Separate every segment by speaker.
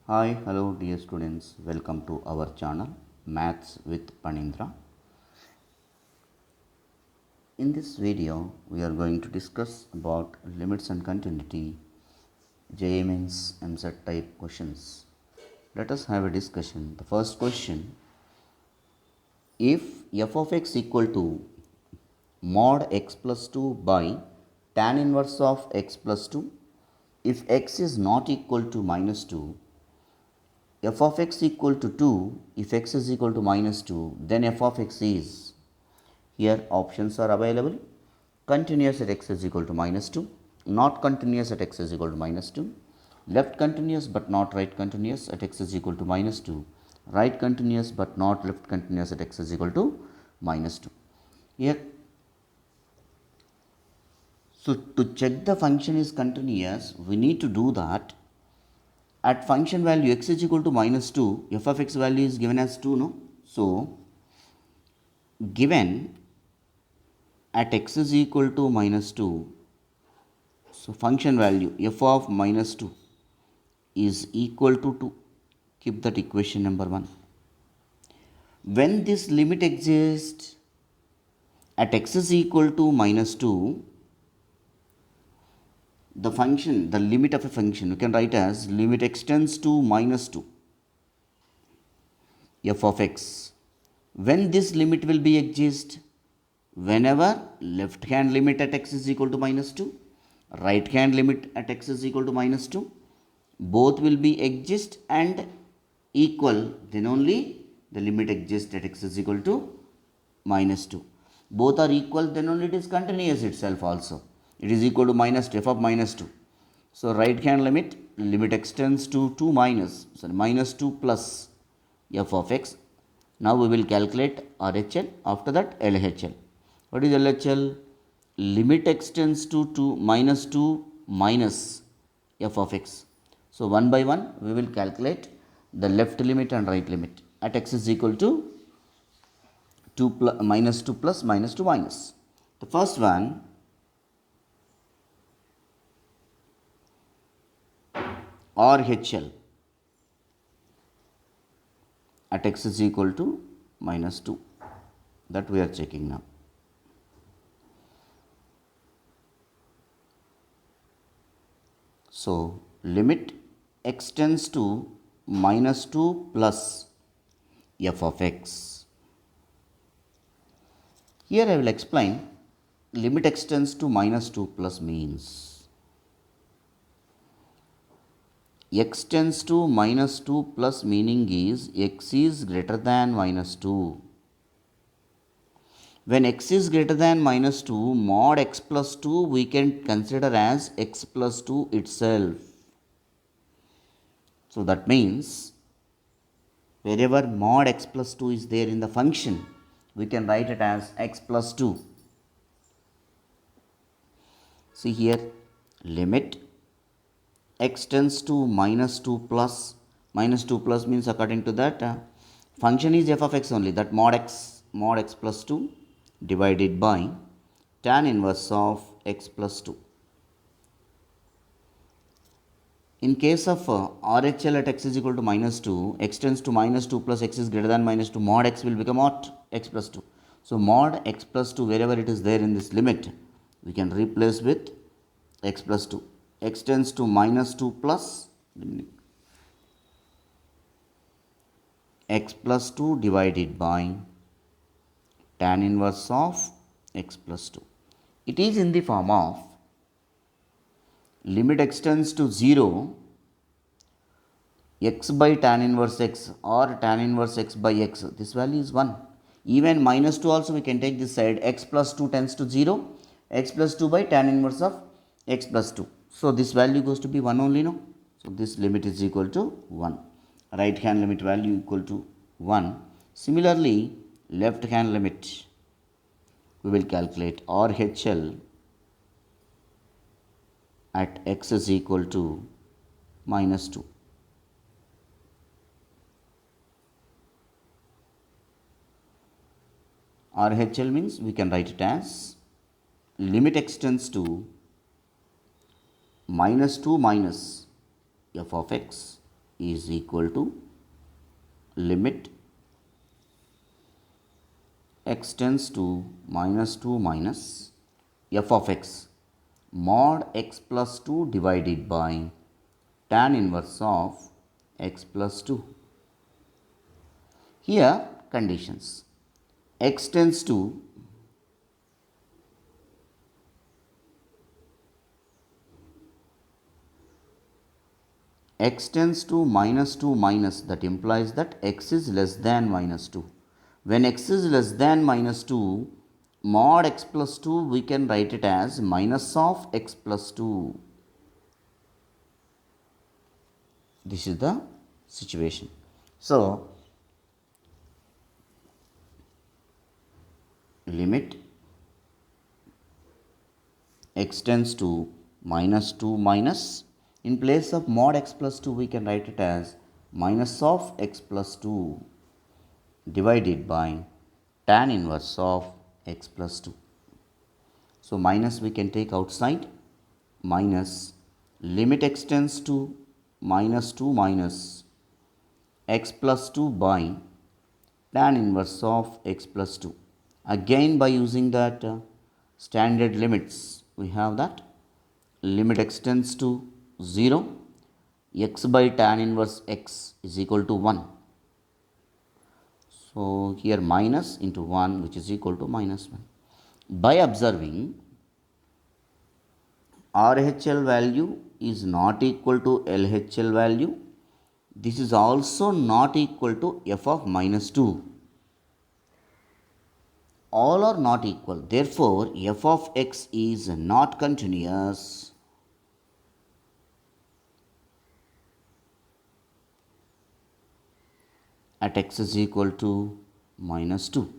Speaker 1: Hi, hello dear students, welcome to our channel Maths with Panindra. In this video, we are going to discuss about limits and continuity, JMN's MZ type questions. Let us have a discussion. The first question, if f of x equal to mod x plus 2 by tan inverse of x plus 2, if x is not equal to minus 2, f of x equal to 2, if x is equal to minus 2, then f of x is, here options are available, continuous at x is equal to minus 2, not continuous at x is equal to minus 2, left continuous but not right continuous at x is equal to minus 2, right continuous but not left continuous at x is equal to minus 2. Here, so to check the function is continuous, we need to do that at function value x is equal to minus 2, f of x value is given as 2, no? So, given at x is equal to minus 2, so function value f of minus 2 is equal to 2. Keep that equation number 1. When this limit exists at x is equal to minus 2, the function, the limit of a function, you can write as limit extends to minus 2 f of x. When this limit will be exist? Whenever left hand limit at x is equal to minus 2, right hand limit at x is equal to minus 2, both will be exist and equal, then only the limit exists at x is equal to minus 2. Both are equal, then only it is continuous itself also. It is equal to minus 2, f of minus 2. So, right hand limit extends to 2 minus 2 plus f of x. Now, we will calculate RHL, after that LHL. What is LHL? Limit extends to 2 minus 2 minus f of x. So, one by one we will calculate the left limit and right limit at x is equal to 2 plus, minus 2 plus minus 2 minus. The first one, RHL at x is equal to minus 2, that we are checking now. So, limit extends to minus 2 plus f of x. Here I will explain limit extends to minus 2 plus means x tends to minus 2 plus meaning is x is greater than minus 2. When x is greater than minus 2, mod x plus 2 we can consider as x plus 2 itself. So, that means wherever mod x plus 2 is there in the function, we can write it as x plus 2. See here, limit x tends to minus 2 plus means according to that function is f of x only, that mod x plus 2 divided by tan inverse of x plus 2. In case of RHL at x is equal to minus 2, x tends to minus 2 plus x is greater than minus 2, mod x will become what? X plus 2. So, mod x plus 2 wherever it is there in this limit, we can replace with x plus 2. X tends to minus 2 plus x plus 2 divided by tan inverse of x plus 2. It is in the form of limit extends to 0 x by tan inverse x or tan inverse x by x. This value is 1. Even minus 2 also we can take this side, x plus 2 tends to 0, x plus 2 by tan inverse of x plus 2. So, this value goes to be 1 only, no? So, this limit is equal to 1. Right hand limit value equal to 1. Similarly, left hand limit, we will calculate RHL at x is equal to minus 2. RHL means we can write it as limit extends to minus 2 minus f of x is equal to limit x tends to minus 2 minus f of x mod x plus 2 divided by tan inverse of x plus 2. Here conditions: x tends to minus 2 minus, that implies that x is less than minus 2. When x is less than minus 2, mod x plus 2 we can write it as minus of x plus 2. This is the situation. So, limit x tends to minus 2 minus, in place of mod x plus 2 we can write it as minus of x plus 2 divided by tan inverse of x plus 2. So, minus we can take outside, minus limit x tends to minus 2 minus x plus 2 by tan inverse of x plus 2. Again, by using that standard limits, we have that limit x tends to 0, x by tan inverse x is equal to 1. So, here minus into 1, which is equal to minus 1. By observing RHL value is not equal to LHL value, this is also not equal to f of minus 2. All are not equal. Therefore, f of x is not continuous at x is equal to minus 2.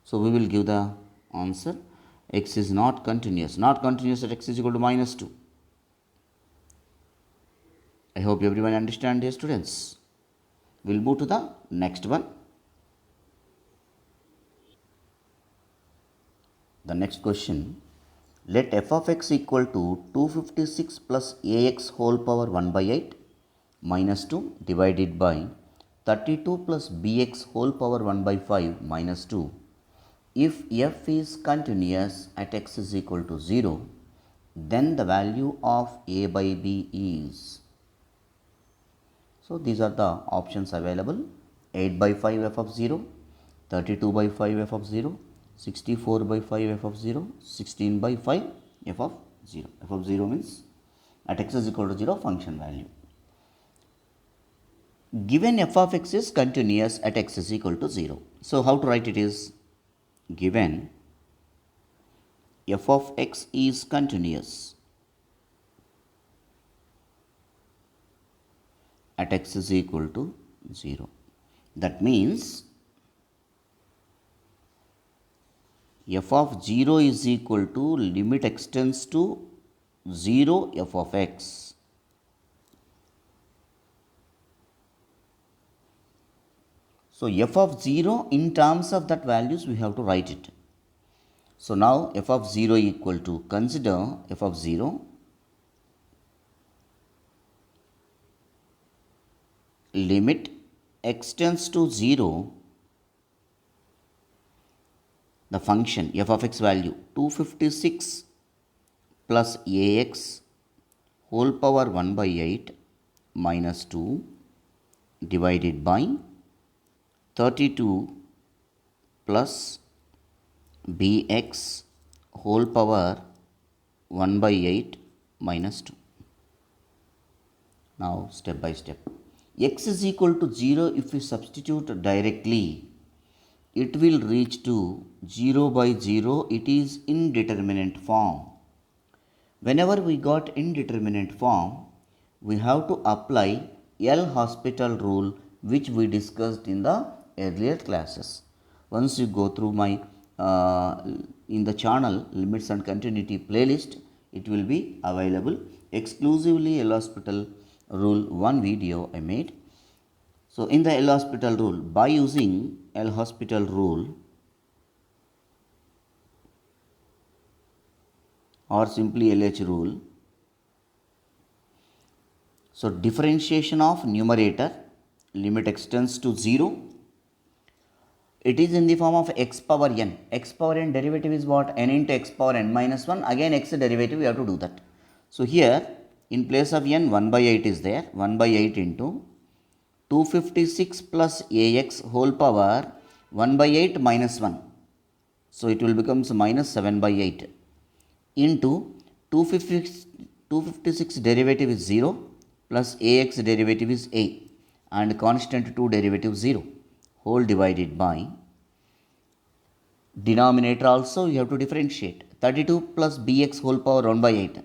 Speaker 1: So, we will give the answer: x is not continuous at x is equal to minus 2. I hope everyone understand, dear students. We will move to the next one. The next question: let f of x equal to 256 plus ax whole power 1 by 8 minus 2 divided by 32 plus bx whole power 1 by 5 minus 2 if f is continuous at x is equal to 0, then the value of a by b is. So, these are the options available: 8 by 5 f of 0, 32 by 5 f of 0, 64 by 5 f of 0, 16 by 5 f of 0. F of 0 means at x is equal to 0 function value. Given f of x is continuous at x is equal to 0. So, how to write it is: given f of x is continuous at x is equal to 0. That means f of 0 is equal to limit x tends to 0 f of x. So, f of 0 in terms of that values we have to write it. So, now f of 0 equal to, consider f of 0 limit x tends to 0, the function f of x value 256 plus ax whole power 1 by 8 minus 2 divided by 32 plus bx whole power 1 by 8 minus 2. Now, step by step. X is equal to 0 if we substitute directly, it will reach to 0 by 0. It is indeterminate form. Whenever we got indeterminate form, we have to apply L'Hospital rule, which we discussed in the earlier classes. Once you go through my in the channel limits and continuity playlist, it will be available exclusively L'Hospital rule, one video I made. So, in the L'Hospital rule, by using L'Hospital rule or simply LH rule, So differentiation of numerator, limit extends to 0. It is in the form of x power n. X power n derivative is what? N into x power n minus 1. Again x derivative, we have to do that. So here in place of n, 1 by 8 is there. 1 by 8 into 256 plus ax whole power 1 by 8 minus 1. So it will become minus 7 by 8 into 256 derivative is 0 plus ax derivative is a and constant 2 derivative 0 whole divided by denominator also you have to differentiate 32 plus bx whole power 1 by 8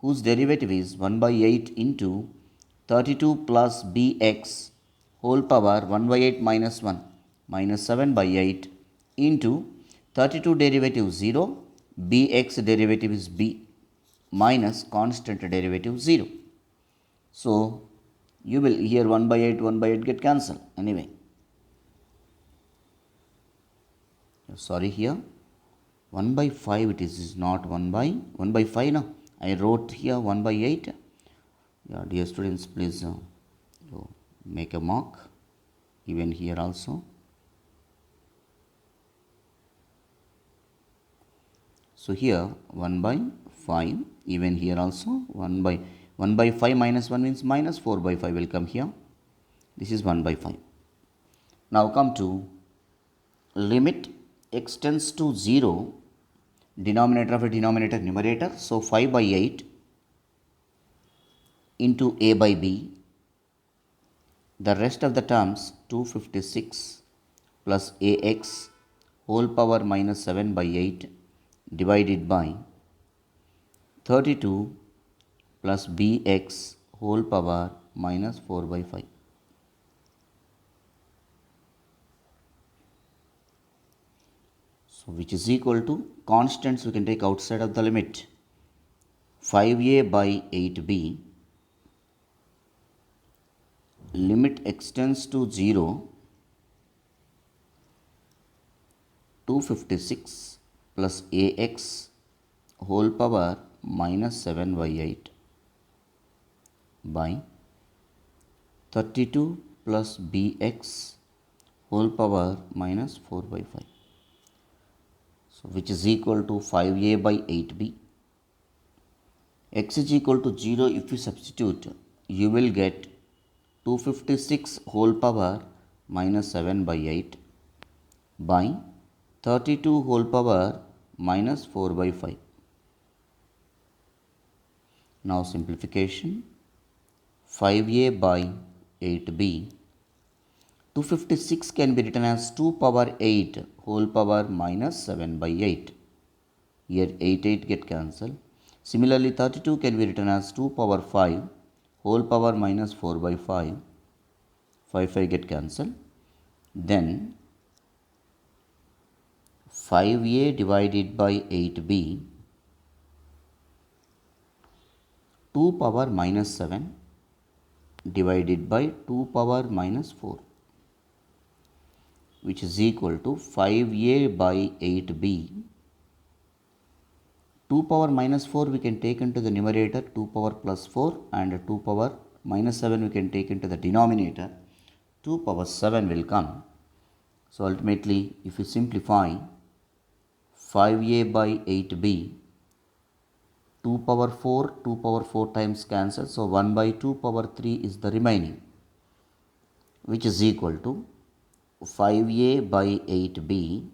Speaker 1: whose derivative is 1 by 8 into 32 plus bx whole power 1 by 8 minus 1 minus 7 by 8 into 32 derivative 0, bx derivative is b minus constant derivative 0. So you will here 1 by 8 get cancelled anyway. Sorry, here 1 by 5 it is not 1 by 5 now. I wrote here 1 by 8. Yeah, dear students, please make a mark even here also. So here 1 by 5, even here also 1 by 5 minus 1 means minus 4 by 5 will come here. This is 1 by 5. Now come to limit extends to 0, denominator of a denominator numerator. So 5 by 8 into a by b, the rest of the terms 256 plus ax whole power minus 7 by 8 divided by 32 plus bx whole power minus 4 by 5. So which is equal to, constants we can take outside of the limit, 5a by 8b, limit extends to 0, 256 plus ax whole power minus 7 by 8 by 32 plus bx whole power minus 4 by 5. So which is equal to 5a by 8b. X is equal to 0. If you substitute, you will get 256 whole power minus 7 by 8 by 32 whole power minus 4 by 5. Now simplification, 5a by 8b, 256 can be written as 2 power 8 whole power minus 7 by 8. Here 8 get cancelled. Similarly 32 can be written as 2 power 5 whole power minus 4 by 5. 5 get cancelled. Then 5a divided by 8b, 2 power minus 7 divided by 2 power minus 4, which is equal to 5a by 8b. 2 power minus 4 we can take into the numerator, 2 power plus 4, and 2 power minus 7 we can take into the denominator, 2 power 7 will come. So ultimately if you simplify 5a by 8b, 2 power 4 times cancel, so 1 by 2 power 3 is the remaining, which is equal to 5a by 8b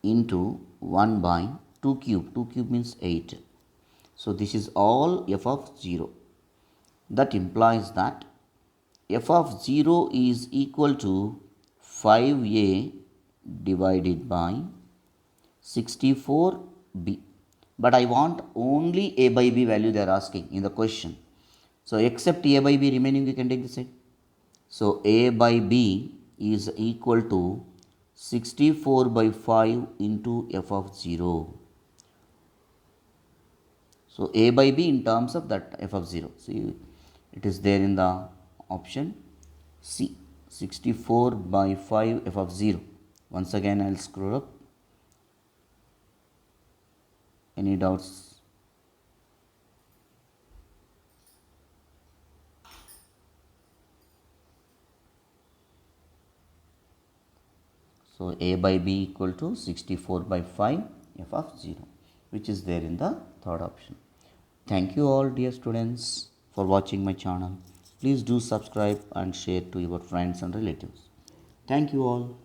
Speaker 1: into 1 by 2 cube. 2 cube means 8. So this is all f of 0. That implies that f of 0 is equal to 5a divided by 64b. But I want only a by b value they are asking in the question. So except a by b remaining we can take this side. So a by b is equal to 64 by 5 into f of 0. So a by b in terms of that f of 0. See, it is there in the option C. 64 by 5 f of 0. Once again I will scroll up. Any doubts? So a by b equal to 64 by 5 f of 0, which is there in the third option. Thank you all dear students for watching my channel. Please do subscribe and share to your friends and relatives. Thank you all.